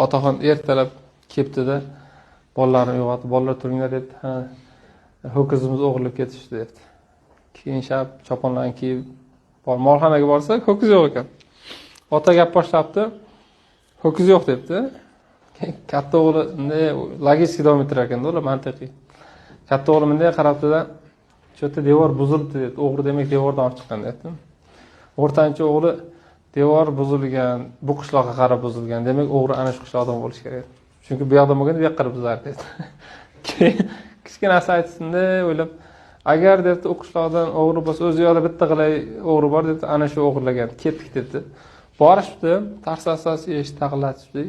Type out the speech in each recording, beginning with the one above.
Otaxon ertalab kelibdi-da, bolalarni uyg'otib, "Bolalar turinglar" debdi. "Ha, ho'kizimiz o'g'irlab ketishdi" debdi. Keyin shab choponlarni kiyib, molxonaga borsa, ho'kiz yo'q ekan. Ota gap boshlabdi. "Ho'kiz yo'q" debdi. Katta o'g'li bunday logik davom ettirar ekanda, ular mantiqiy. Katta o'g'lim bunday qarabdi-da, "Cho'ta devor buzildi" debdi. "O'g'ri demak devordan olib chiqqan" debdi. O'rtanchi o'g'li "Devor buzilgan, bu qishloqqa qarab buzilgan. Demak, o'g'ri ana shu qishloqdan bo'lishi kerak. Chunki bu yoqdan bo'lganda bu yoqqa qarab buzar" dedi. Keyin kichkinasi aytsin-da, o'ylab, "Agar" debdi, "u qishloqdan o'g'ri bo'lsa, o'zi yoqda bitta qilay o'g'ri bor" debdi, "Ana shu o'g'irlagan. Ketdik" debdi. Borishibdi, tars-tars eshik taqillatishdi.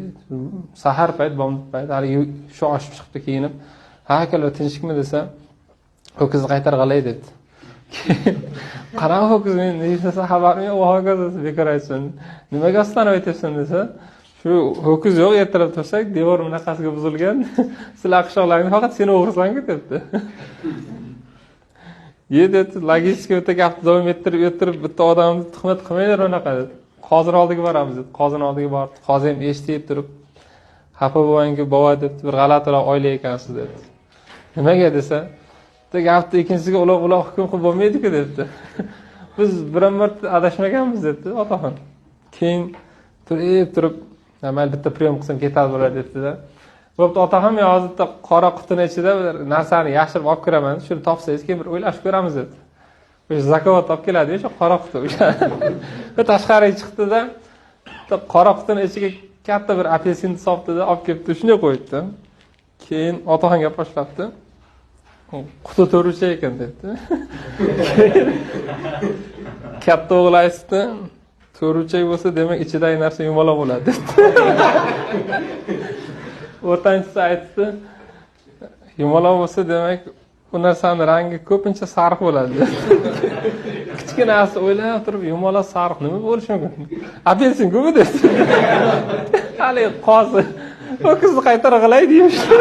Sahar payt, bomdod payt, hali shu oshib chiqibdi kiyinib. "Ha, akalar, tinchlikmi" desa, "Ho'kizni qaytarg'alay" debdi. "Qanaqa ho'kiz, men nechasi xabarim yo'q, ho'kiz bekor aytsin. Nimaga ostanib aytyapsan" desa, "Shu ho'kiz yo'q, ertalab tursak, devor bunaqasiga buzilgan. Sizlar qishloqlaringda faqat sen o'g'risan-ku" debdi. Debdi, logistika o'ta gapni davom ettirib, bitta odamni tuhmat qilmanglar unaqa dedi. "Qozini oldiga boramiz" dedi. Qozini oldiga bordi. Qozi ham eshitib turib, "Xafa bo'lmang-ku, bova" debdi, "Bir g'alatilar oila ekansiz" dedi. "Nimaga" desa, "Bitta gapni ikkinchisiga uloq hukm qilib bo'lmaydi-ku" debdi. "Biz biron marta adashmaganmiz" debdi otaxon. Keyin turib, "Mayli, bitta priyom qilsam ketadi bo'lar" debdi-da. "Bo'pti otaxon, men hozirda qora qutini ichida bir narsani yashirib olib kiraman. Shuni topsangiz, keyin bir o'ylashib ko'ramiz" dedi. O'sha zakovat olib keladi, o'sha qora quti o'sha. Tashqariga chiqdi-da, qora qutini ichiga katta bir apelsin solibdi-da, olib kelibdi, shunday qo'yibdi. Keyin otaxon gap boshlabdi. "Quti to'rucha ekan" debdi. Katta o'g'li aytdi, "To'rucha bo'lsa, demak ichidagi narsa yumaloq bo'ladi" debdi. O'rtanchisi aytdi, "Yumaloq bo'lsa, demak bu narsaning rangi ko'pincha sariq bo'ladi" dedi. Kichkinasi o'ylab turib, "Yumaloq sariq nima bo'lishi mumkin? Apelsin-ku" dedi. Hali qozi "Ho'kizni qaytarg'alay" deyapti.